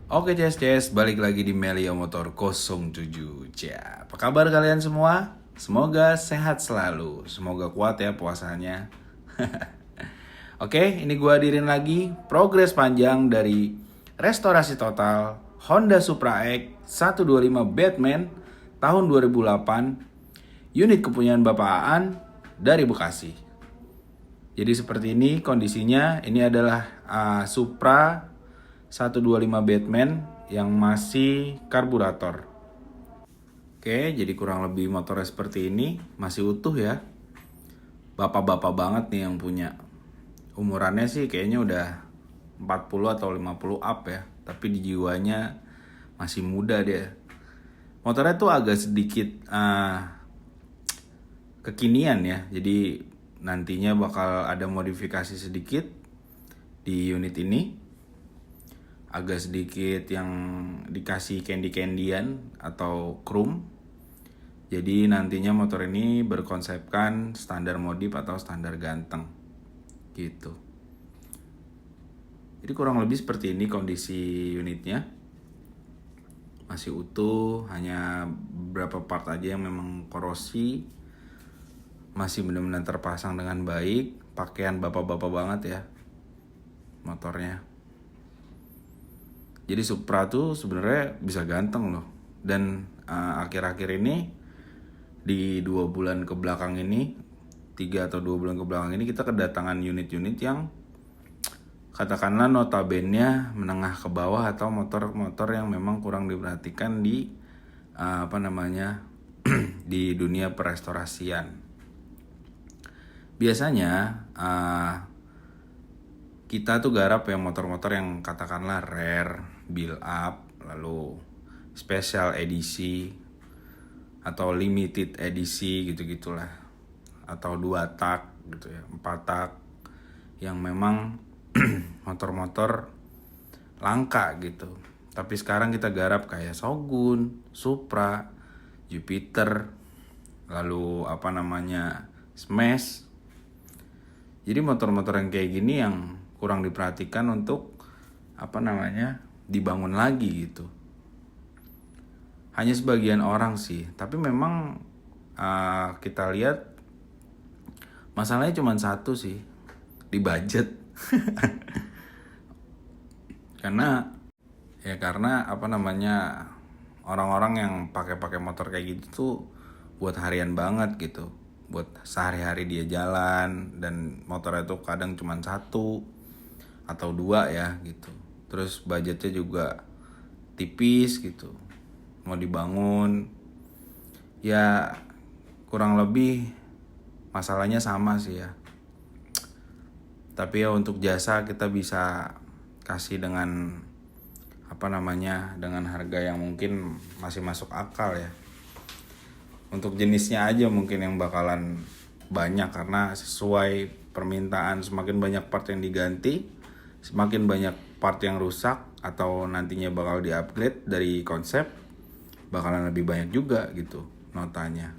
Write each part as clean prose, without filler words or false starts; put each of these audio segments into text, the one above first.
Oke CS, balik lagi di Melia Motor 07. Apa kabar kalian semua? Semoga sehat selalu. Semoga kuat ya puasanya. Oke, ini gua hadirin lagi progres panjang dari restorasi total Honda Supra X 125 Batman tahun 2008, unit kepunyaan Bapak Aan dari Bekasi. Jadi seperti ini kondisinya. Ini adalah Supra 125 Batman yang masih karburator. Oke, jadi kurang lebih motornya seperti ini. Masih utuh ya. Bapak-bapak banget nih yang punya. Umurannya sih kayaknya udah 40 atau 50 up ya. Tapi di jiwanya masih muda dia. Motornya tuh agak sedikit kekinian ya. Jadi nantinya bakal ada modifikasi sedikit di unit ini. Agak sedikit yang dikasih candy-candian atau chrome. Jadi nantinya motor ini berkonsepkan standar modif atau standar ganteng gitu. Jadi kurang lebih seperti ini kondisi unitnya. Masih utuh, hanya beberapa part aja yang memang korosi. Masih benar-benar terpasang dengan baik. Pakaian bapak-bapak banget ya motornya. Jadi Supra tuh sebenarnya bisa ganteng loh. Dan akhir-akhir ini di 2 bulan ke belakang ini, 3 atau 2 bulan ke belakang ini kita kedatangan unit-unit yang katakanlah notabene menengah ke bawah atau motor-motor yang memang kurang diperhatikan di di dunia perestorasian. Biasanya kita tuh garap yang motor-motor yang katakanlah rare, build up, lalu special edisi atau limited edisi gitu-gitulah, atau 2 tak gitu ya, 4 tak yang memang motor-motor langka gitu. Tapi sekarang kita garap kayak Shogun, Supra, Jupiter, lalu Smash. Jadi motor-motor yang kayak gini yang kurang diperhatikan untuk dibangun lagi gitu. Hanya sebagian orang sih, tapi memang kita lihat masalahnya cuma satu sih, di budget. karena orang-orang yang pakai motor kayak gitu tuh buat harian banget gitu, buat sehari-hari dia jalan, dan motornya tuh kadang cuma 1 atau 2 ya gitu. Terus budgetnya juga tipis gitu, mau dibangun ya kurang lebih masalahnya sama sih ya. Tapi ya untuk jasa kita bisa kasih dengan dengan harga yang mungkin masih masuk akal ya. Untuk jenisnya aja mungkin yang bakalan banyak, karena sesuai permintaan semakin banyak part yang diganti, semakin banyak part yang rusak atau nantinya bakal di-upgrade dari konsep, bakalan lebih banyak juga gitu notanya.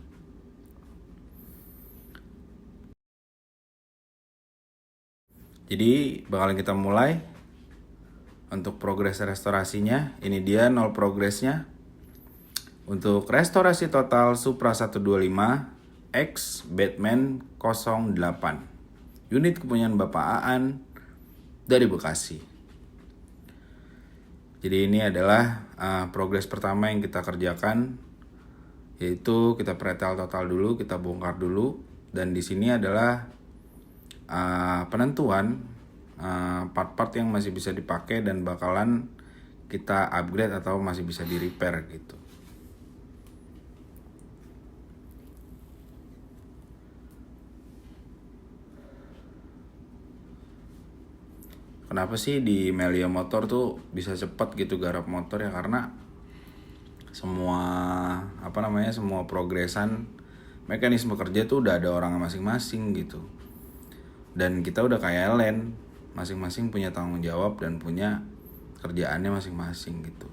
Jadi bakalan kita mulai untuk progres restorasinya. Ini dia 0 progresnya. Untuk restorasi total Supra 125 X Batman 08, unit kepunyaan Bapak Aan dari Bekasi. Jadi ini adalah progres pertama yang kita kerjakan, yaitu kita pretel total dulu, kita bongkar dulu, dan di sini adalah penentuan part-part yang masih bisa dipakai dan bakalan kita upgrade atau masih bisa di repair gitu. Kenapa sih di Melia Motor tuh bisa cepat gitu garap motor ya? Karena semua progresan mekanisme kerja tuh udah ada orang masing-masing gitu. Dan kita udah kayak Elen, masing-masing punya tanggung jawab dan punya kerjaannya masing-masing gitu.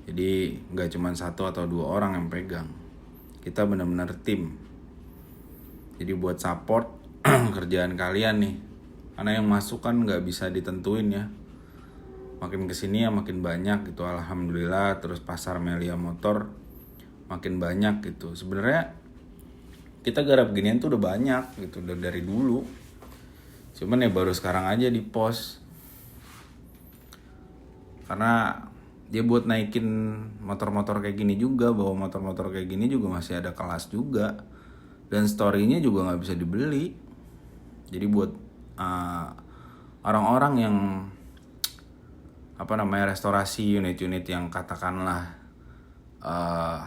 Jadi nggak cuma 1 atau 2 orang yang pegang, kita benar-benar tim. Jadi buat support kerjaan kalian nih, karena yang masuk kan nggak bisa ditentuin ya. makin kesini ya makin banyak gitu, alhamdulillah. Terus pasar Melia motor makin banyak gitu. Sebenarnya kita garap ginian tuh udah banyak gitu dari dulu, cuman ya baru sekarang aja di post, karena dia buat naikin motor-motor kayak gini juga, bawa motor-motor kayak gini juga masih ada kelas juga, dan storynya juga nggak bisa dibeli. Jadi buat orang-orang yang restorasi unit-unit yang katakanlah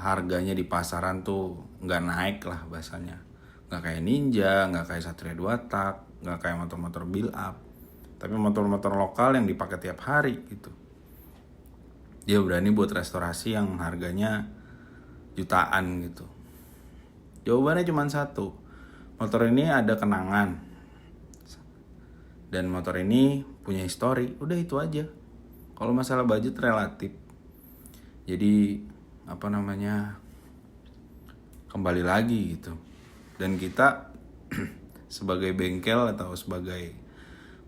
harganya di pasaran tuh nggak naik lah bahasanya, nggak kayak Ninja, nggak kayak Satria 2 tak, nggak kayak motor-motor build up, tapi motor-motor lokal yang dipakai tiap hari gitu. Dia berani buat restorasi yang harganya jutaan gitu. Jawabannya cuma satu, motor ini ada kenangan dan motor ini punya histori, udah itu aja. Kalau masalah budget relatif, jadi kembali lagi gitu. Dan kita sebagai bengkel atau sebagai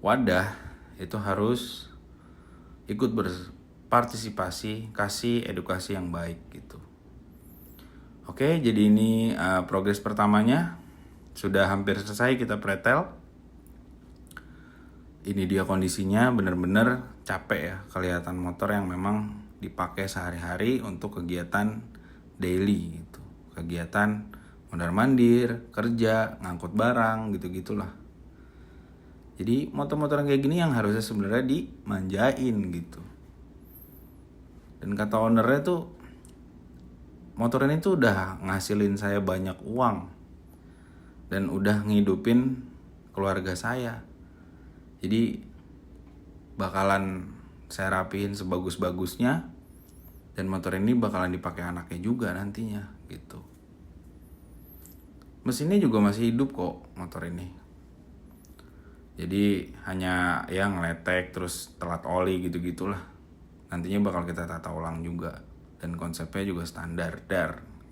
wadah itu harus ikut berpartisipasi, kasih edukasi yang baik gitu. Oke, jadi ini progres pertamanya sudah hampir selesai, kita pretel. Ini dia kondisinya, bener-bener capek ya, kelihatan motor yang memang dipakai sehari-hari untuk kegiatan daily gitu, kegiatan mondar-mandir, kerja, ngangkut barang gitu-gitulah. Jadi motor-motor yang kayak gini yang harusnya sebenarnya dimanjain gitu. Dan kata ownernya tuh, motor ini tuh udah ngasilin saya banyak uang dan udah ngidupin keluarga saya. Jadi bakalan saya rapihin sebagus-bagusnya, dan motor ini bakalan dipakai anaknya juga nantinya gitu. Mesinnya juga masih hidup kok motor ini. Jadi hanya ya ngeletek terus telat oli gitu-gitulah. Nantinya bakal kita tata ulang juga, dan konsepnya juga standar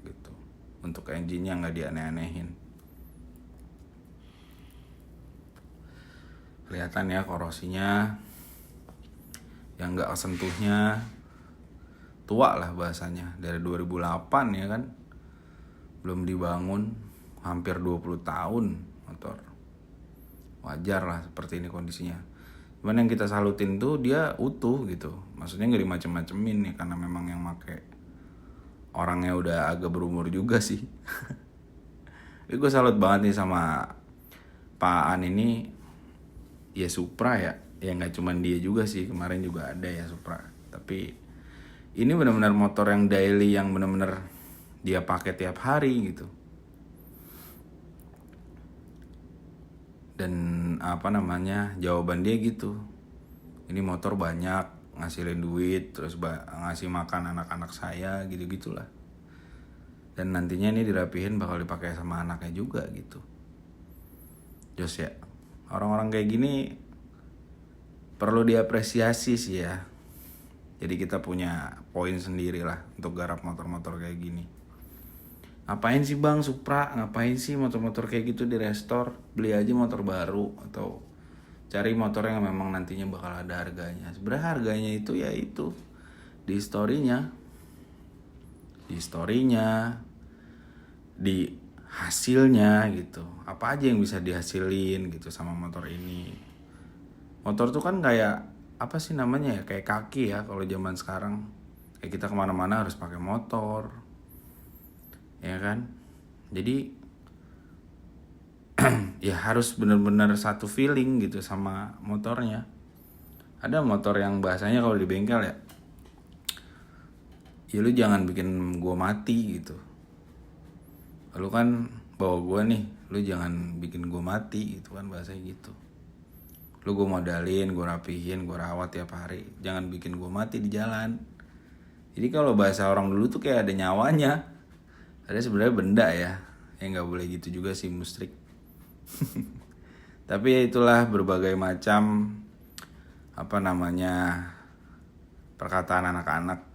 gitu. Untuk engine-nya nggak dianeh-anehin. Kelihatan ya korosinya, yang nggak sentuhnya tua lah bahasanya, dari 2008 ya kan, belum dibangun, hampir 20 tahun motor. Wajar lah seperti ini kondisinya. Cuman yang kita salutin tuh dia utuh gitu, maksudnya nggak dimacem-macemin ya, karena memang yang make orangnya udah agak berumur juga sih. Tapi gue salut banget nih sama Pak An ini, ya Supra ya nggak cuman dia juga sih, kemarin juga ada ya Supra, tapi ini benar-benar motor yang daily, yang benar-benar dia pakai tiap hari gitu. Dan jawaban dia gitu, ini motor banyak ngasilin duit, terus ngasih makan anak-anak saya gitu-gitulah. Dan nantinya ini dirapihin bakal dipakai sama anaknya juga gitu. Jos ya, orang-orang kayak gini perlu diapresiasi sih ya. Jadi kita punya poin sendiri lah untuk garap motor-motor kayak gini. Ngapain sih Bang Supra, ngapain sih motor-motor kayak gitu di restore? Beli aja motor baru atau cari motor yang memang nantinya bakal ada harganya. Sebenarnya harganya itu ya itu di historinya, di hasilnya gitu. Apa aja yang bisa dihasilin gitu sama motor ini. Motor tuh kan kayak apa sih namanya ya, kayak kaki ya kalau zaman sekarang. Kayak kita kemana-mana harus pakai motor, ya kan. Jadi ya harus benar-benar satu feeling gitu sama motornya. Ada motor yang bahasanya kalau di bengkel ya lu jangan bikin gua mati gitu. Lu kan bawa gua nih, lu jangan bikin gua mati gitu kan, bahasanya gitu. Lu gue modalin, gue rapihin, gue rawat tiap hari, jangan bikin gue mati di jalan. Jadi kalau bahasa orang dulu tuh kayak ada nyawanya, ada sebenarnya benda ya, nggak boleh gitu juga sih musrik. Tapi ya itulah berbagai macam perkataan anak-anak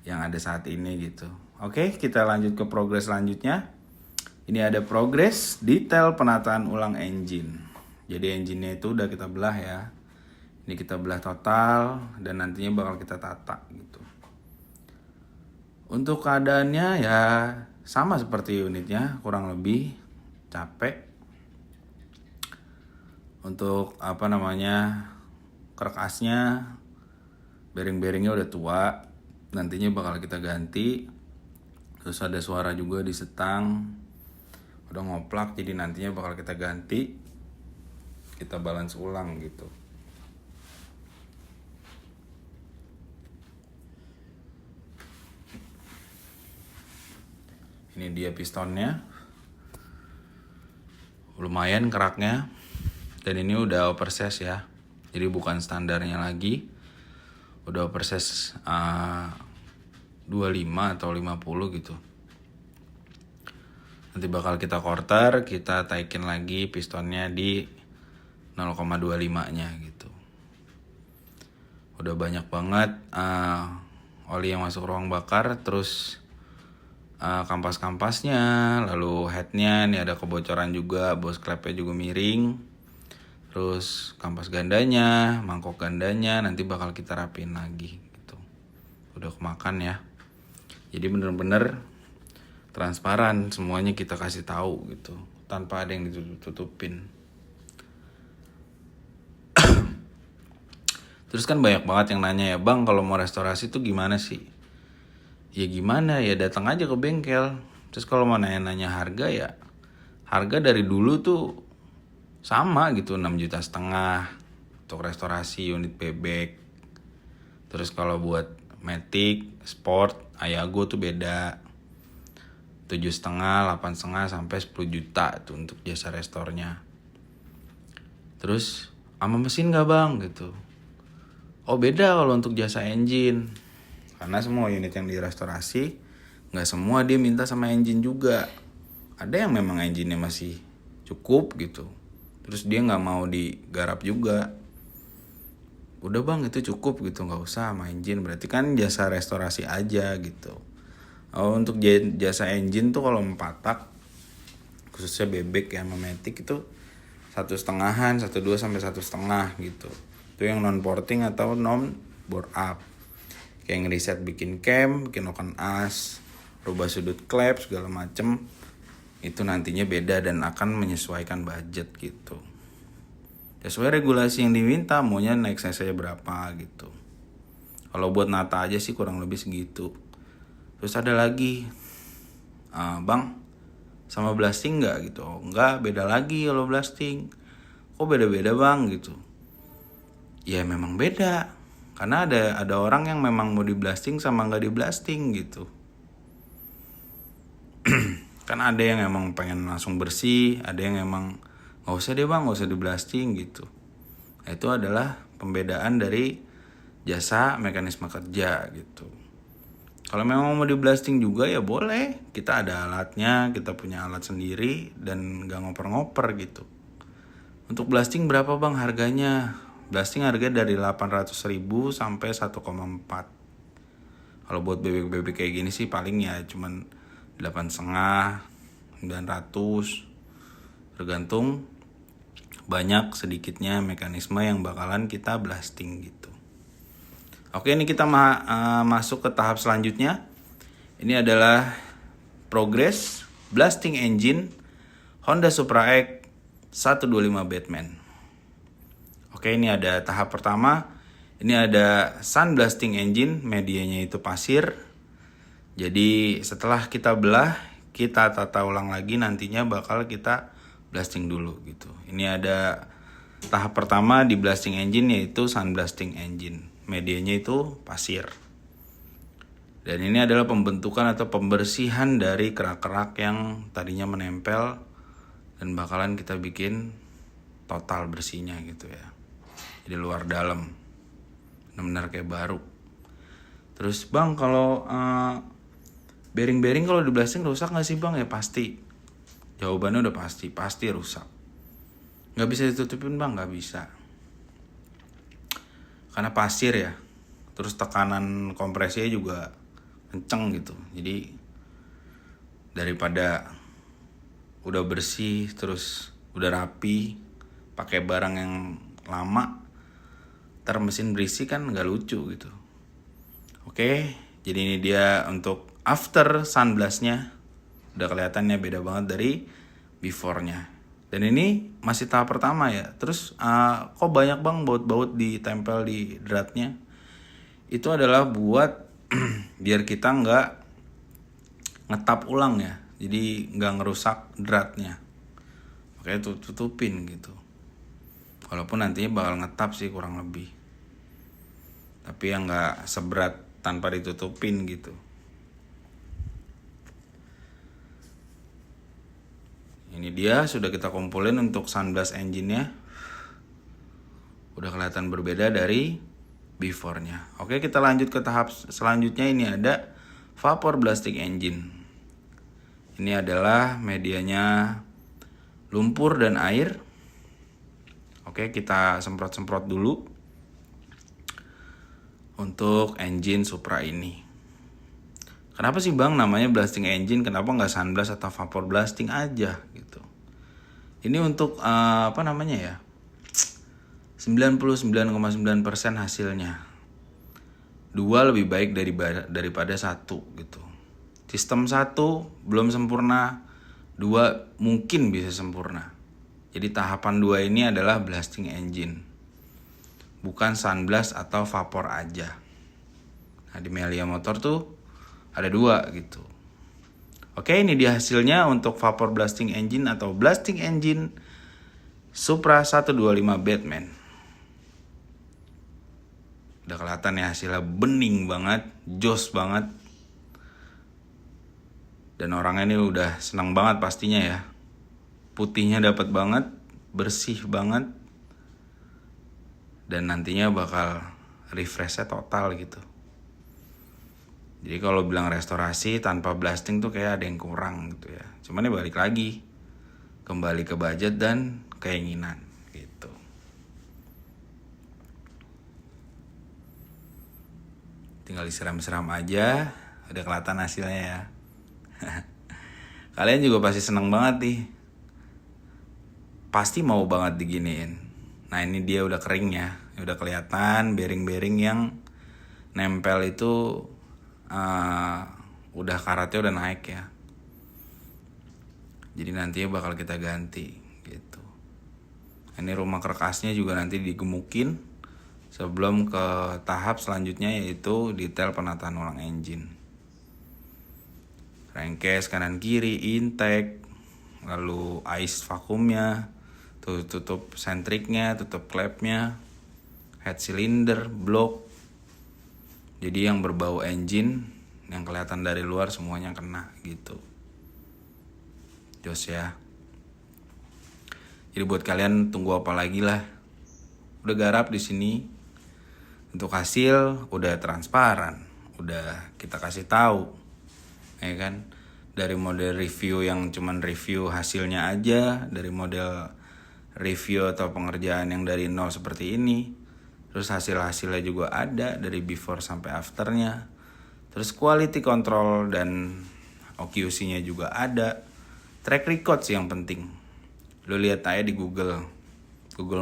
yang ada saat ini gitu. Oke, kita lanjut ke progres selanjutnya. Ini ada progres detail penataan ulang engine. Jadi engine-nya itu udah kita belah ya. Ini kita belah total dan nantinya bakal kita tata gitu. Untuk keadaannya ya sama seperti unitnya, kurang lebih capek. Untuk karkasnya, bearing-bearingnya udah tua, nantinya bakal kita ganti. Terus ada suara juga di setang, udah ngoplak, jadi nantinya bakal kita ganti, kita balance ulang gitu. Ini dia pistonnya, lumayan keraknya, dan ini udah oversize ya, jadi bukan standarnya lagi, udah oversize 25 atau 50 gitu. Nanti bakal kita quarter, kita taikin lagi pistonnya di 0,25 nya gitu. Udah banyak banget oli yang masuk ruang bakar, terus kampas-kampasnya, lalu headnya, nih ada kebocoran juga, bos klepnya juga miring, terus kampas gandanya, mangkok gandanya nanti bakal kita rapiin lagi gitu. Udah kemakan ya, jadi bener-bener transparan, semuanya kita kasih tahu gitu, tanpa ada yang ditutup-tutupin. Terus kan banyak banget yang nanya ya, Bang kalau mau restorasi tuh gimana sih? Ya gimana ya, datang aja ke bengkel. Terus kalau mau nanya-nanya harga ya, harga dari dulu tuh sama gitu, 6,5 juta untuk restorasi unit bebek. Terus kalau buat Matic, Sport, Ayago tuh beda, 7,5, 8,5 sampai 10 juta tuh untuk jasa restornya. Terus sama mesin gak bang gitu? Oh beda kalau untuk jasa engine, karena semua unit yang direstorasi gak semua dia minta sama engine juga. Ada yang memang engine-nya masih cukup gitu, terus dia gak mau digarap juga. Udah bang itu cukup gitu, gak usah sama engine, berarti kan jasa restorasi aja gitu. Oh, untuk jasa engine tuh kalau 4 tak, khususnya bebek ya, Matic itu 1,5, 1,2 sampai 1,5 gitu. Itu yang non porting atau non bore up. Kayak ngeriset bikin cam, bikin open as, rubah sudut klep segala macem. Itu nantinya beda dan akan menyesuaikan budget gitu. Sesuai regulasi yang diminta, maunya naik cc berapa gitu. Kalau buat nata aja sih kurang lebih segitu. Terus ada lagi, bang sama blasting nggak gitu? Oh, nggak, beda lagi kalau blasting. Kok beda-beda bang gitu? Ya memang beda, karena ada orang yang memang mau di blasting sama nggak di blasting gitu. Kan ada yang emang pengen langsung bersih, ada yang emang nggak usah deh bang, nggak usah di blasting gitu. Nah, itu adalah pembedaan dari jasa mekanisme kerja gitu. Kalau memang mau di blasting juga ya boleh, kita ada alatnya, kita punya alat sendiri dan gak ngoper-ngoper gitu. Untuk blasting berapa bang harganya? Blasting harga dari 800.000 sampai 1,4. Kalau buat bebek-bebek kayak gini sih paling ya cuman 8,5, 900, tergantung banyak sedikitnya mekanisme yang bakalan kita blasting gitu. Oke, ini kita masuk ke tahap selanjutnya. Ini adalah progress blasting engine Honda Supra X 125 Batman. Oke, ini ada tahap pertama. Ini ada sun blasting engine, medianya itu pasir. Jadi setelah kita belah, kita tata ulang lagi, nantinya bakal kita blasting dulu gitu. Ini ada tahap pertama di blasting engine, yaitu sun blasting engine. Medianya itu pasir. Dan ini adalah pembentukan atau pembersihan dari kerak-kerak yang tadinya menempel, dan bakalan kita bikin total bersihnya gitu ya. Jadi luar dalam, benar-benar kayak baru. Terus bang kalau bearing-bearing kalau di blasting rusak gak sih bang? Ya pasti. Jawabannya udah pasti rusak. Gak bisa ditutupin bang, gak bisa. Karena pasir ya, terus tekanan kompresinya juga kenceng gitu. Jadi daripada udah bersih terus udah rapi pakai barang yang lama, Ntar mesin berisik kan nggak lucu gitu. Oke, jadi ini dia untuk after sunblast-nya. Udah kelihatannya beda banget dari before-nya. Dan ini masih tahap pertama ya. Terus kok banyak bang baut-baut ditempel di dratnya? Itu adalah buat biar kita nggak ngetap ulang ya. Jadi nggak ngerusak dratnya. Makanya tutupin gitu. Walaupun nantinya bakal ngetap sih kurang lebih. Tapi yang nggak seberat tanpa ditutupin gitu. Ini dia sudah kita kumpulin untuk sunblast engine-nya. Udah kelihatan berbeda dari before-nya. Oke, kita lanjut ke tahap selanjutnya. Ini ada vapor blasting engine. Ini adalah medianya lumpur dan air. Oke, kita semprot-semprot dulu untuk engine Supra ini. Kenapa sih bang namanya blasting engine? Kenapa nggak sunblast atau vapor blasting aja gitu? Ini untuk 99,9% hasilnya. 2 lebih baik daripada 1 gitu. Sistem 1 belum sempurna, 2 mungkin bisa sempurna. Jadi tahapan 2 ini adalah blasting engine. Bukan sunblast atau vapor aja. Nah, di Melia Motor tuh ada 2 gitu. Oke, ini dia hasilnya untuk vapor blasting engine atau blasting engine Supra 125 Batman. Udah kelihatan ya hasilnya bening banget, jos banget. Dan orangnya ini udah senang banget pastinya ya. Putihnya dapat banget, bersih banget. Dan nantinya bakal refresh-nya total gitu. Jadi kalau bilang restorasi tanpa blasting tuh kayak ada yang kurang gitu ya. Cuman ya balik lagi. Kembali ke budget dan keinginan gitu. Tinggal disiram-siram aja. Udah kelihatan hasilnya ya. Kalian juga pasti seneng banget nih. Pasti mau banget diginiin. Nah ini dia udah kering ya. Udah kelihatan bearing-bearing yang nempel itu udah karatnya udah naik ya. Jadi nantinya bakal kita ganti gitu. Ini rumah kerkasnya juga nanti digemukin sebelum ke tahap selanjutnya yaitu detail penataan ulang engine. Crankcase kanan kiri, intake, lalu ice vakumnya, tutup sentriknya, tutup klepnya, head cylinder, blok. Jadi yang berbau engine yang kelihatan dari luar semuanya kena gitu. Jos ya. Jadi buat kalian tunggu apa lagi lah. Udah garap di sini. Untuk hasil udah transparan, udah kita kasih tahu. Ya kan? Dari model review yang cuman review hasilnya aja, dari model review atau pengerjaan yang dari nol seperti ini. Terus hasil-hasilnya juga ada dari before sampai afternya. Terus quality control dan OQC-nya juga ada. Track record sih yang penting. Lo lihat aja di Google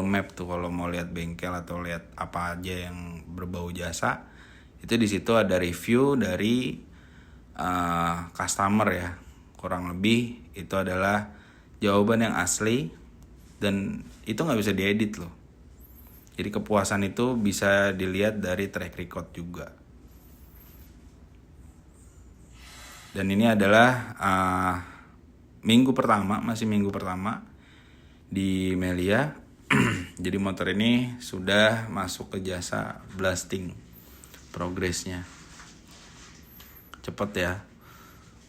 Map tuh kalau mau lihat bengkel atau lihat apa aja yang berbau jasa. Itu di situ ada review dari customer ya. Kurang lebih itu adalah jawaban yang asli dan itu nggak bisa diedit loh. Jadi kepuasan itu bisa dilihat dari track record juga. Dan ini adalah masih minggu pertama di Melia. Jadi motor ini sudah masuk ke jasa blasting progresnya. Cepet ya.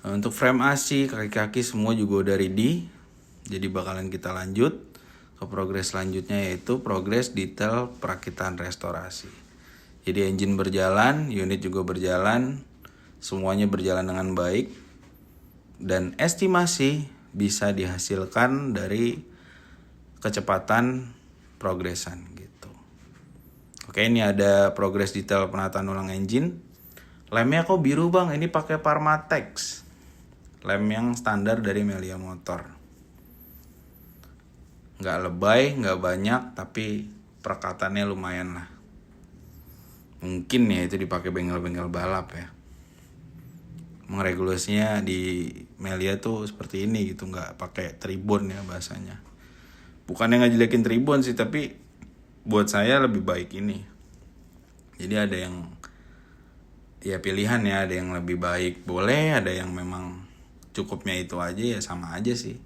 Untuk frame AC, kaki-kaki semua juga udah ready. Jadi bakalan kita lanjut ke progres selanjutnya yaitu progres detail perakitan restorasi. Jadi engine berjalan, unit juga berjalan, semuanya berjalan dengan baik dan estimasi bisa dihasilkan dari kecepatan progresan gitu. Oke, ini ada progres detail penataan ulang engine. Lemnya kok biru bang? Ini pakai Parmatex. Lem yang standar dari Melia Motor. Nggak lebay, nggak banyak, tapi perekatannya lumayan lah. mungkin ya itu dipakai bengkel-bengkel balap ya. Regulasinya di Melia tuh seperti ini gitu, nggak pakai tribun ya bahasanya. Bukannya nggak jelekin tribun sih, tapi buat saya lebih baik ini. Jadi ada yang ya pilihan ya, ada yang lebih baik boleh, ada yang memang cukupnya itu aja ya sama aja sih.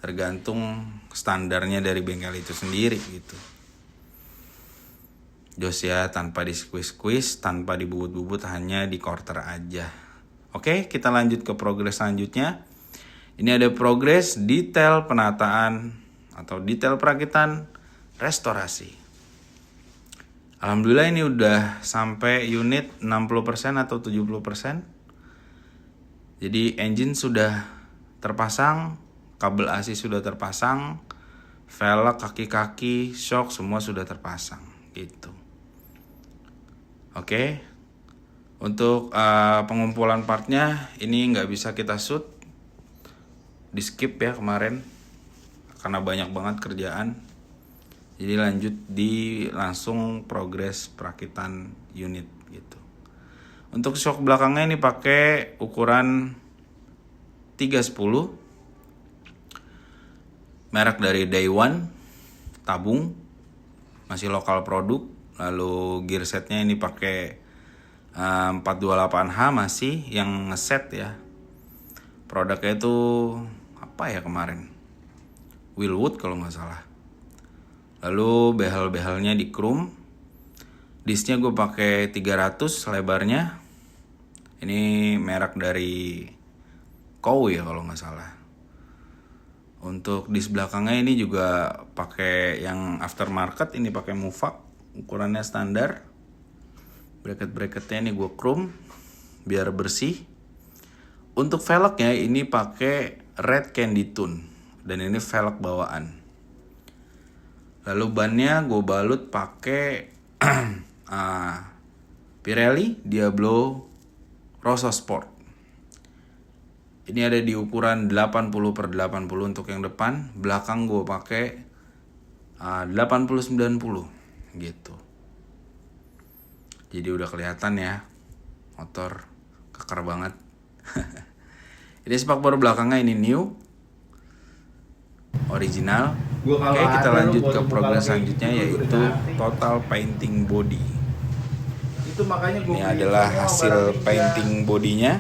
Tergantung standarnya dari bengkel itu sendiri gitu. Jos ya, tanpa di squeeze, tanpa dibubut-bubut, hanya di quarter aja. Oke, kita lanjut ke progres selanjutnya. Ini ada progres detail penataan atau detail perakitan restorasi. Alhamdulillah ini udah sampai unit 60% atau 70%. Jadi engine sudah terpasang, kabel AC sudah terpasang, velg, kaki-kaki, shock semua sudah terpasang gitu. Oke. Untuk pengumpulan partnya ini nggak bisa kita shoot, di skip ya kemarin karena banyak banget kerjaan. Jadi lanjut di langsung progres perakitan unit gitu. Untuk shock belakangnya ini pakai ukuran 310, merek dari Day One, tabung, masih lokal produk. Lalu gear setnya ini pakai 428H masih yang ngeset ya. Produknya itu apa ya kemarin, Willwood kalau nggak salah. Lalu behel-behelnya di chrome. Disknya gue pakai 300 lebarnya. Ini merek dari Kow ya kalau nggak salah. Untuk disk belakangnya ini juga pakai yang aftermarket, ini pakai Muvak, ukurannya standar. Bracket-bracketnya ini gue chrome biar bersih. Untuk velgnya ini pakai Red Candy Tune dan ini velg bawaan. Lalu bannya gue balut pakai Pirelli Diablo Rosso Sport. Ini ada di ukuran 80/80 untuk yang depan. Belakang gue pakai 80/90 gitu. Jadi udah kelihatan ya, motor kekar banget. Ini spakbor belakangnya ini new, original. Oke, kita lanjut ke progres selanjutnya yaitu total painting body. Itu makanya Ini adalah hasil painting bodinya.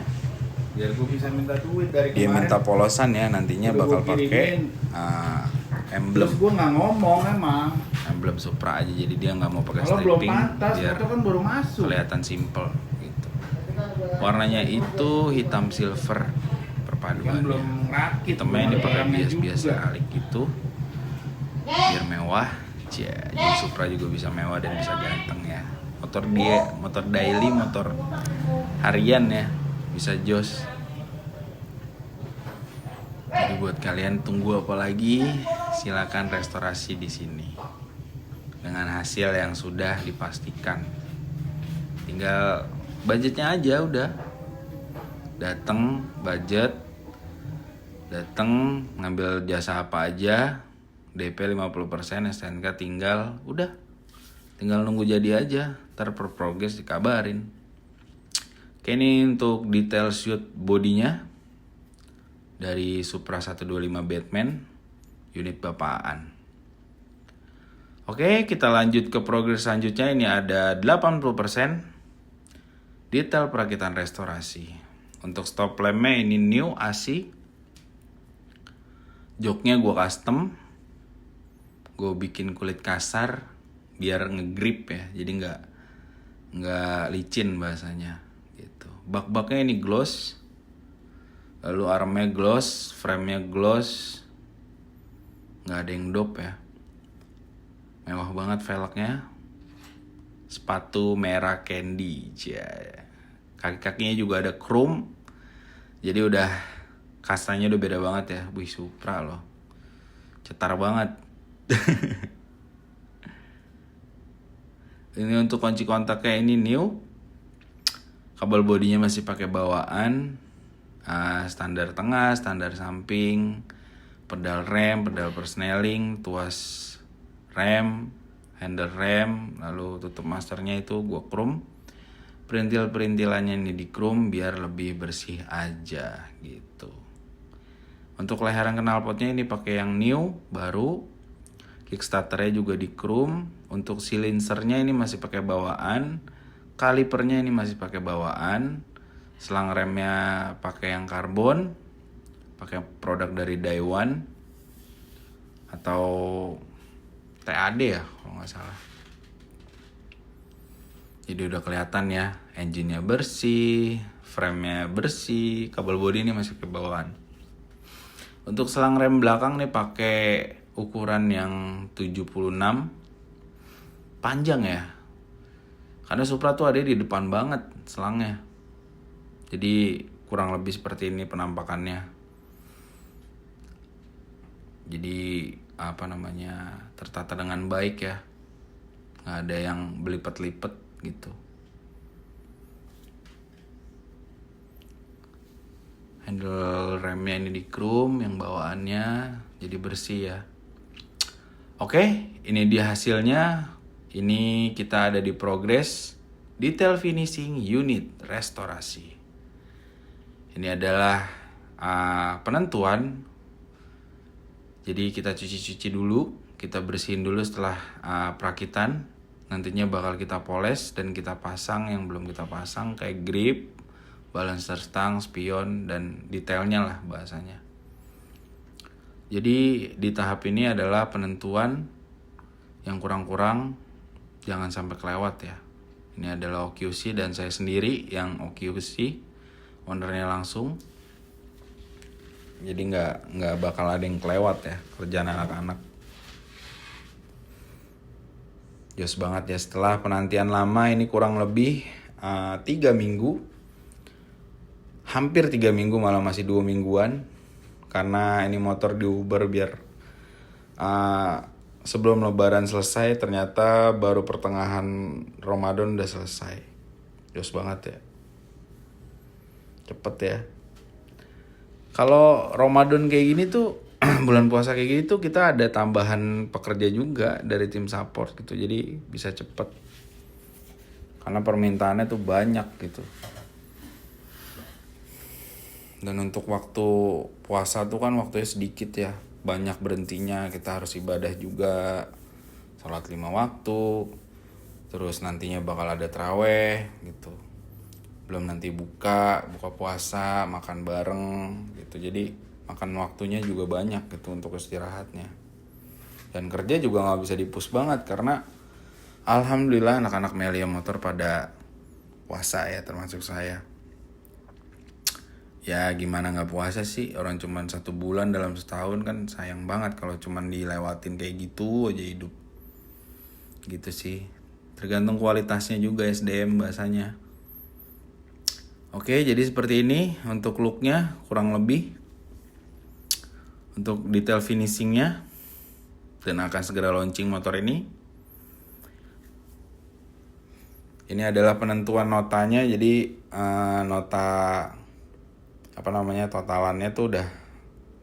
Biar gue bisa minta duit dari Dia kemarin. minta polosan ya, nantinya bakal pakai emblem. Terus gue nggak ngomong emang. Emblem Supra aja, jadi dia nggak mau pakai Kalau belum stripping pantas, biar foto kan baru masuk. kelihatan simple gitu. Warnanya itu hitam silver Kan perpaduannya. belum rakit. Hitamnya ini pakai barangnya bias-bias juga. alik gitu biar mewah. Jadi Supra juga bisa mewah dan bisa ganteng ya. Motor dia motor daily, motor harian ya, bisa jos. Jadi buat kalian tunggu apa lagi, silakan restorasi di sini dengan hasil yang sudah dipastikan. Tinggal budgetnya aja udah. Datang budget, datang ngambil jasa apa aja, DP 50%, STNK tinggal nunggu jadi aja. Ntar per progress dikabarin. Oke, ini untuk detail shoot bodinya dari Supra 125 Batman unit bapaan. Oke, kita lanjut ke progres selanjutnya. Ini ada 80% detail perakitan restorasi. Untuk stop lampnya ini new AC. Joknya gue custom, gue bikin kulit kasar biar ngegrip ya, jadi nggak licin bahasanya gitu. Bak-baknya ini gloss, lalu armnya gloss, framenya gloss, nggak ada yang dop ya. Mewah banget velgnya. Sepatu merah candy, kaki-kakinya juga ada chrome. Jadi udah kastanya udah beda banget ya. Wih, Supra loh, cetar banget. Ini untuk kunci kontaknya ini new. Kabel bodinya masih pakai bawaan, standar tengah, standar samping, pedal rem, pedal persneling, tuas rem, handle rem, lalu tutup masternya itu gue chrome. Perintil-perintilannya ini di chrome biar lebih bersih aja gitu. Untuk leheran knalpotnya ini pakai yang new baru. Kickstarternya juga di chrome. Untuk silinsernya ini masih pakai bawaan. Kalipernya ini masih pakai bawaan. Selang remnya pakai yang karbon. Pakai produk dari Daiwan atau TAD ya kalau nggak salah. Jadi udah kelihatan ya, engine-nya bersih, frame-nya bersih, kabel bodi ini masih ke bawaan. Untuk selang rem belakang nih pakai ukuran yang 76 panjang ya. Karena Supra tuh ada di depan banget selangnya. Jadi kurang lebih seperti ini penampakannya. Jadi tertata dengan baik ya, nggak ada yang belipet-lipet gitu. Handle remnya ini di chrome, yang bawaannya jadi bersih ya. Oke, ini dia hasilnya. Ini kita ada di progress detail finishing unit restorasi. Ini adalah penentuan. Jadi kita cuci-cuci dulu, kita bersihin dulu setelah perakitan. Nantinya bakal kita poles dan kita pasang yang belum kita pasang kayak grip, balancer stang, spion, dan detailnya lah bahasanya. Jadi di tahap ini adalah penentuan yang kurang-kurang jangan sampai kelewat ya. Ini adalah OQC dan saya sendiri yang OQC, ownernya langsung. Jadi nggak bakal ada yang kelewat ya kerjaan anak-anak. Jos banget ya, setelah penantian lama ini kurang lebih 3 minggu. Hampir 3 minggu, malah masih 2 mingguan. Karena ini motor di Uber biar sebelum lebaran selesai, ternyata baru pertengahan Ramadan udah selesai. Jos banget ya. Cepet ya. Kalau Ramadan kayak gini tuh, bulan puasa kayak gini tuh kita ada tambahan pekerja juga dari tim support gitu. Jadi bisa cepet. Karena permintaannya tuh banyak gitu. Dan untuk waktu puasa tuh kan waktunya sedikit ya. Banyak berhentinya, kita harus ibadah juga. Sholat 5 waktu. Terus nantinya bakal ada taraweh gitu. Belum nanti buka puasa, makan bareng gitu. Jadi makan waktunya juga banyak gitu untuk istirahatnya. Dan kerja juga gak bisa di-push banget karena alhamdulillah anak-anak Melia Motor pada puasa ya, termasuk saya. Ya gimana gak puasa sih, orang cuman 1 bulan dalam setahun kan sayang banget kalau cuman dilewatin kayak gitu aja hidup. Gitu sih. Tergantung kualitasnya juga SDM bahasanya. Oke, jadi seperti ini untuk looknya kurang lebih. Untuk detail finishingnya. Dan akan segera launching motor ini. Ini adalah penentuan notanya. Jadi nota totalannya tuh udah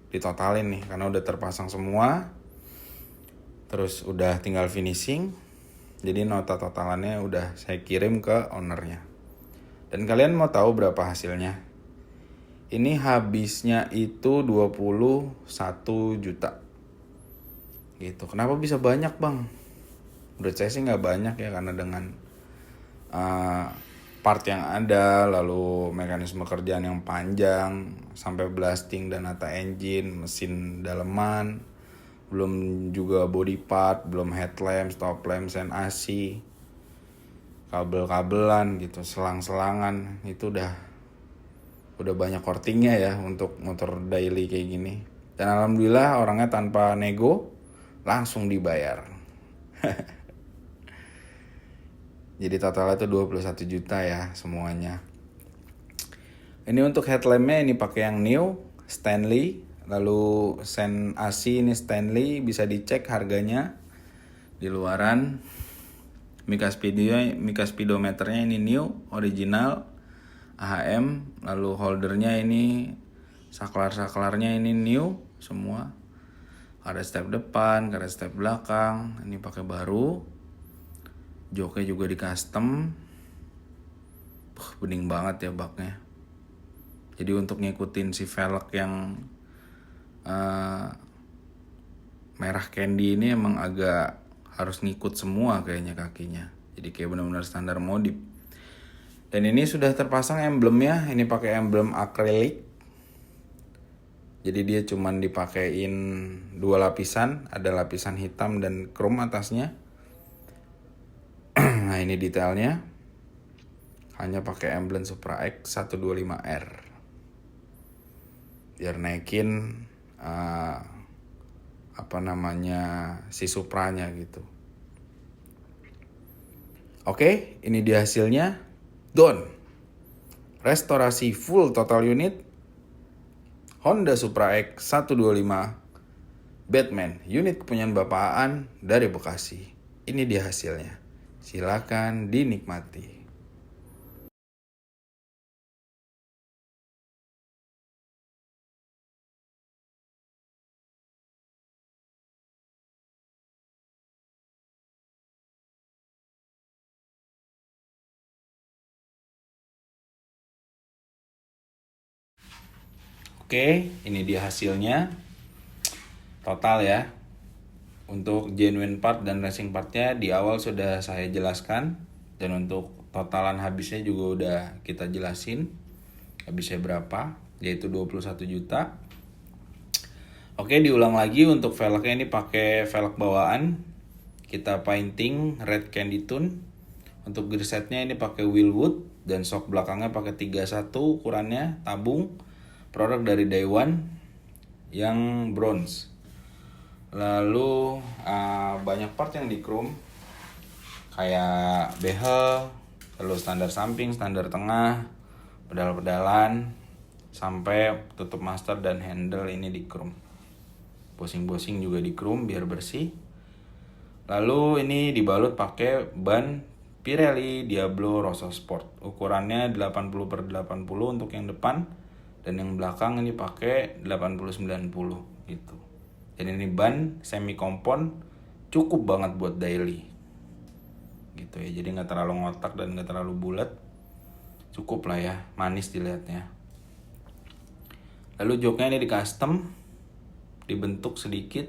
ditotalin nih. Karena udah terpasang semua. Terus udah tinggal finishing. Jadi nota totalannya udah saya kirim ke ownernya. Dan kalian mau tahu berapa hasilnya? Ini habisnya itu 21 juta. Gitu. Kenapa bisa banyak bang? Menurut saya sih gak banyak ya. Karena dengan part yang ada, lalu mekanisme kerjaan yang panjang, sampai blasting dan nata engine, mesin daleman, belum juga body part, belum headlamp, stop lamp, sen AC, kabel-kabelan gitu, selang-selangan, itu udah banyak kortingnya ya untuk motor daily kayak gini. Dan alhamdulillah orangnya tanpa nego langsung dibayar. Jadi totalnya itu 21 juta ya semuanya. Ini untuk headlampnya ini pakai yang new Stanley, lalu sen AC ini Stanley, bisa dicek harganya di luaran. Mica speedometernya ini new, original, AHM, lalu holdernya ini, saklar-saklarnya ini new semua. Ada step depan, ada step belakang, ini pakai baru. Joknya juga di custom. Bening banget ya baknya. Jadi untuk ngikutin si velg yang merah candy ini emang agak harus ngikut semua kayaknya kakinya. Jadi kayak benar-benar standar modif. Dan ini sudah terpasang emblemnya. Ini pakai emblem akrilik. Jadi dia cuman dipakein 2 lapisan. Ada lapisan hitam dan chrome atasnya. Nah ini detailnya. Hanya pakai emblem Supra X 125R. Biar naikin si Supranya gitu. Oke, ini dia hasilnya. Done. Restorasi full total unit Honda Supra X 125 Batman, unit kepunyaan Bapak Aan dari Bekasi. Ini dia hasilnya. Silakan dinikmati. Oke, ini dia hasilnya. Total ya. Untuk genuine part dan racing partnya di awal sudah saya jelaskan. Dan untuk totalan habisnya juga udah kita jelasin. Habisnya berapa, yaitu 21 juta. Oke, diulang lagi untuk velgnya ini pakai velg bawaan. Kita painting red candy tone. Untuk gear setnya ini pakai Willwood. Dan shock belakangnya pakai 31 ukurannya, tabung. Produk dari Daiwan yang bronze. Lalu banyak part yang di chrome, kayak behel, lalu standar samping, standar tengah, pedal-pedalan, sampai tutup master dan handle ini di chrome. Bosing-bosing juga di chrome biar bersih. Lalu ini dibalut pakai ban Pirelli Diablo Rosso Sport. Ukurannya 80/80 untuk yang depan. Dan yang belakang ini pakai 80/90 gitu. Dan ini ban semi kompon, cukup banget buat daily. Gitu ya. Jadi nggak terlalu ngotak dan nggak terlalu bulat. Cukup lah ya, manis dilihatnya. Lalu joknya ini di custom, dibentuk sedikit.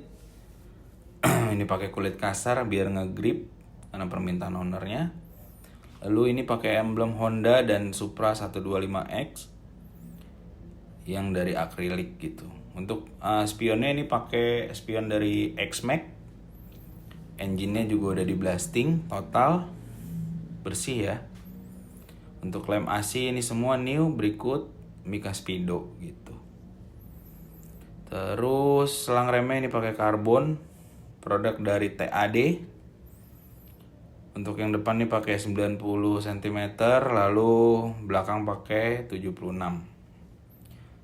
Ini pakai kulit kasar biar ngegrip karena permintaan ownernya. Lalu ini pakai emblem Honda dan Supra 125X yang dari akrilik gitu. Untuk spionnya ini pakai spion dari X-Max. Engine-nya juga udah di blasting total, bersih ya. Untuk lem AC ini semua new, berikut Mika Speedo gitu. Terus selang remnya ini pakai karbon, produk dari TAD. Untuk yang depan nih pakai 90 cm, lalu belakang pakai 76.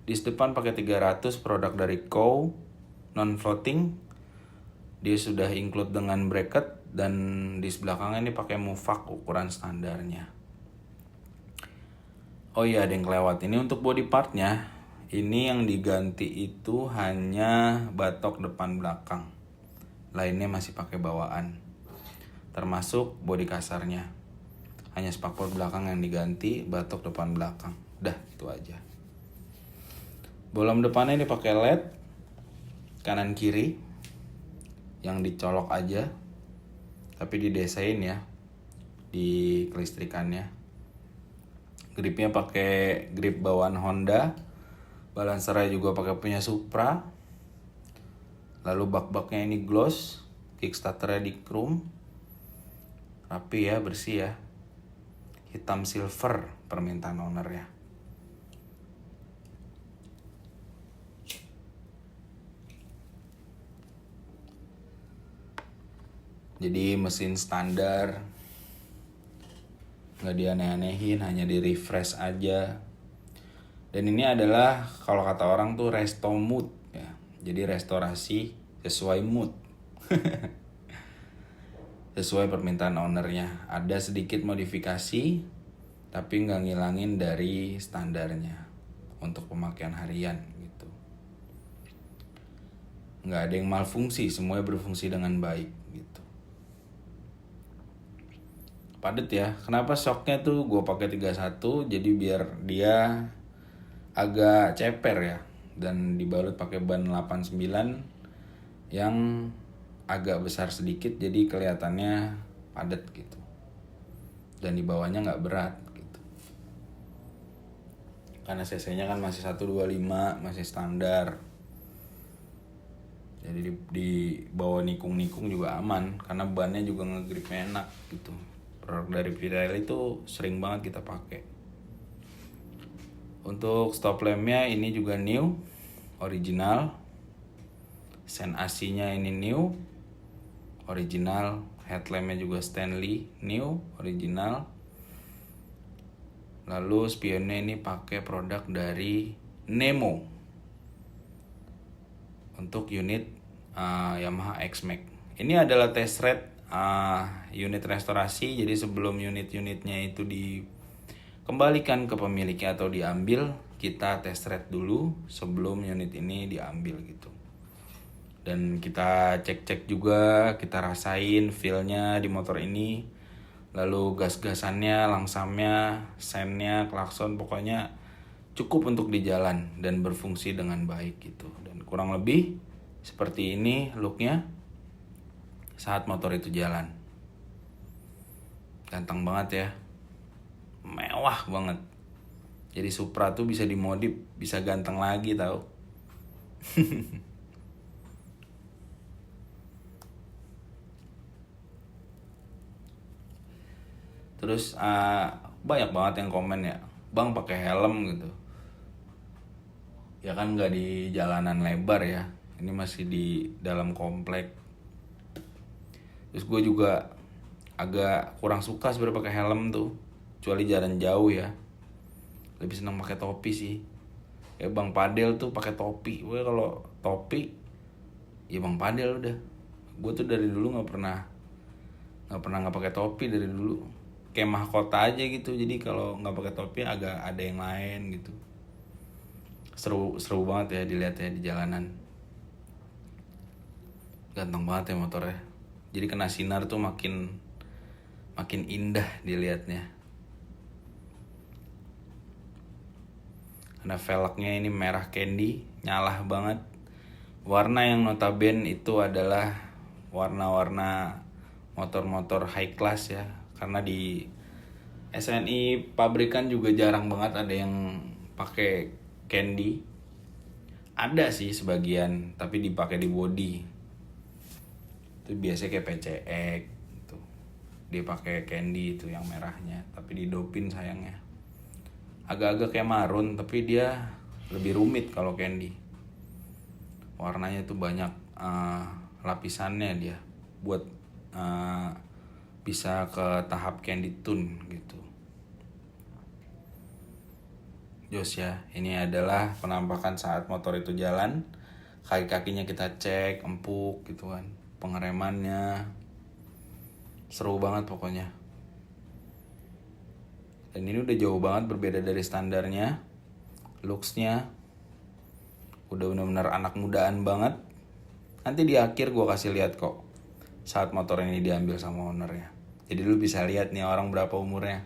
Dis depan pakai 300, produk dari Cow, non floating. Dia sudah include dengan bracket, dan dis belakangnya ini pakai mufak ukuran standarnya. Oh iya, ada yang kelewat. Ini untuk body partnya, ini yang diganti itu hanya batok depan belakang. Lainnya masih pakai bawaan, termasuk body kasarnya. Hanya spakbor belakang yang diganti, batok depan belakang. Udah, itu aja. Bolam depannya ini pakai LED kanan kiri yang dicolok aja, tapi didesain ya di kelistrikannya. Gripnya pakai grip bawaan Honda, balancernya juga pakai punya Supra. Lalu bak-baknya ini gloss, kickstarternya di chrome, rapi ya, bersih ya, hitam silver permintaan ownernya. Jadi mesin standar, nggak dianeh-anehin, hanya di refresh aja. Dan ini adalah kalau kata orang tuh resto mood ya. Jadi restorasi sesuai mood. Sesuai permintaan ownernya. Ada sedikit modifikasi, tapi nggak ngilangin dari standarnya untuk pemakaian harian gitu. Nggak ada yang malfungsi, semuanya berfungsi dengan baik gitu. padet ya. Kenapa shocknya tuh gue pakai 31, jadi biar dia agak ceper ya, dan dibalut pakai ban 89 yang agak besar sedikit, jadi kelihatannya padet gitu, dan di bawahnya nggak berat gitu, karena cc-nya kan masih 125, masih standar. Jadi di bawah nikung-nikung juga aman, karena bannya juga ngegripnya enak gitu. Produk dari Pirelli itu sering banget kita pakai. Untuk stop lampnya ini juga new, original. Sen AC-nya ini new, original. Headlampnya juga Stanley, new, original. Lalu spionnya ini pakai produk dari Nemo untuk unit Yamaha X-Max. Ini adalah test ride unit restorasi. Jadi sebelum unit-unitnya itu dikembalikan ke pemiliknya atau diambil, kita test ride dulu sebelum unit ini diambil gitu. Dan kita cek-cek juga, kita rasain feel-nya di motor ini, lalu gas-gasannya, langsamnya, sennya, klakson, pokoknya cukup untuk di jalan dan berfungsi dengan baik gitu. Dan kurang lebih seperti ini looknya saat motor itu jalan. Ganteng banget ya, mewah banget. Jadi Supra tuh bisa dimodif, bisa ganteng lagi tau. Terus banyak banget yang komen ya, bang pakai helm gitu. Ya kan nggak di jalanan lebar ya, ini masih di dalam komplek. Terus gue juga agak kurang suka sebenarnya pakai helm tuh, kecuali jalan jauh ya. Lebih senang pakai topi sih. Ya Bang Padel tuh pakai topi. Gue kalau topi, ya Bang Padel udah. Gue tuh dari dulu nggak pernah nggak pakai topi dari dulu. Kayak mahkota aja gitu. Jadi kalau nggak pakai topi agak ada yang lain gitu. Seru banget ya dilihat ya di jalanan. Ganteng banget ya motornya. Jadi kena sinar tuh makin indah dilihatnya. Karena velgnya ini merah candy, nyalah banget. Warna yang notabene itu adalah warna-warna motor-motor high class ya. Karena di SNI pabrikan juga jarang banget ada yang pakai candy. Ada sih sebagian, tapi dipakai di body. Itu biasanya kayak PCX gitu. Dia pakai candy itu yang merahnya, tapi didopin sayangnya. Agak-agak kayak marun, tapi dia lebih rumit kalau candy. Warnanya tuh banyak lapisannya dia buat bisa ke tahap candy tune gitu. Jos ya, ini adalah penampakan saat motor itu jalan. Kaki-kakinya kita cek, empuk gitu kan. Pengeremannya seru banget pokoknya. Dan ini udah jauh banget berbeda dari standarnya. Looks-nya udah benar-benar anak mudaan banget. Nanti di akhir gue kasih lihat kok saat motor ini diambil sama ownernya. Jadi lu bisa lihat nih orang berapa umurnya.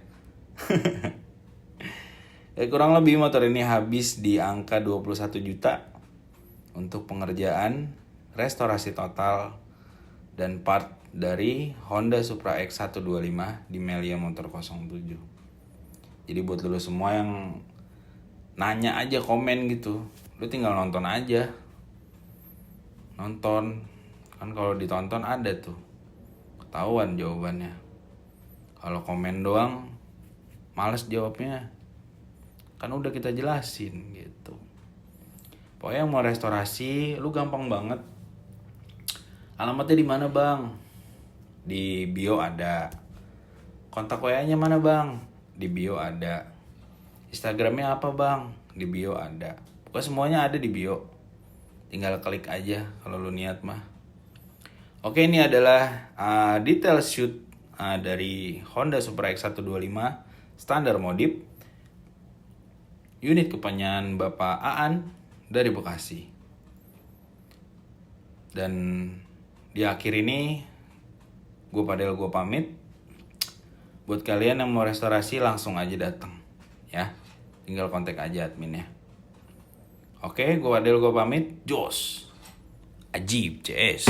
Ya, kurang lebih motor ini habis di angka 21 juta untuk pengerjaan restorasi total dan part dari Honda Supra X125 di Melia Motor 07. Jadi buat lu semua yang nanya aja, komen gitu, lu tinggal nonton aja. Nonton, kan kalau ditonton ada tuh ketahuan jawabannya. Kalau komen doang males jawabnya, kan udah kita jelasin gitu. Pokoknya yang mau restorasi lu gampang banget. Alamatnya di mana bang? Di bio ada. Kontak WA-nya mana bang? Di bio ada. Instagramnya apa bang? Di bio ada. Pokoknya semuanya ada di bio. Tinggal klik aja kalau lu niat mah. Oke, ini adalah detail shoot dari Honda Supra X125 standar modif. Unit kepunyaan Bapak Aan dari Bekasi. Dan di akhir ini gue pamit. Buat kalian yang mau restorasi langsung aja datang ya. Tinggal kontak aja adminnya. Oke, gua Adel, gua pamit. Jos. Ajib CS.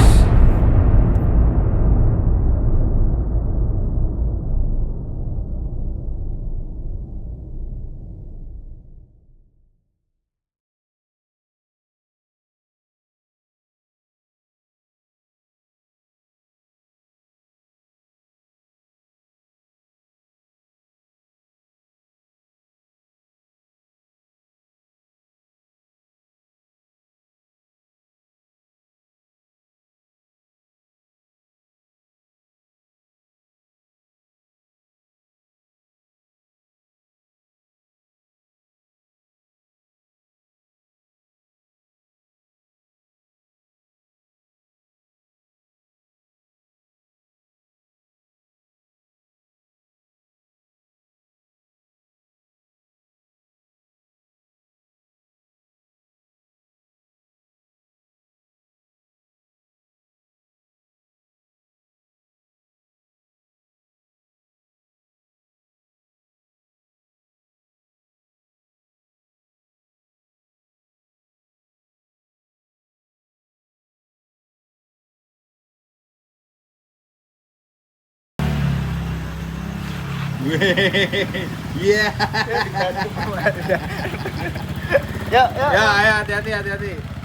Iya. Yuk, yuk. Ya, hati-hati, hati-hati.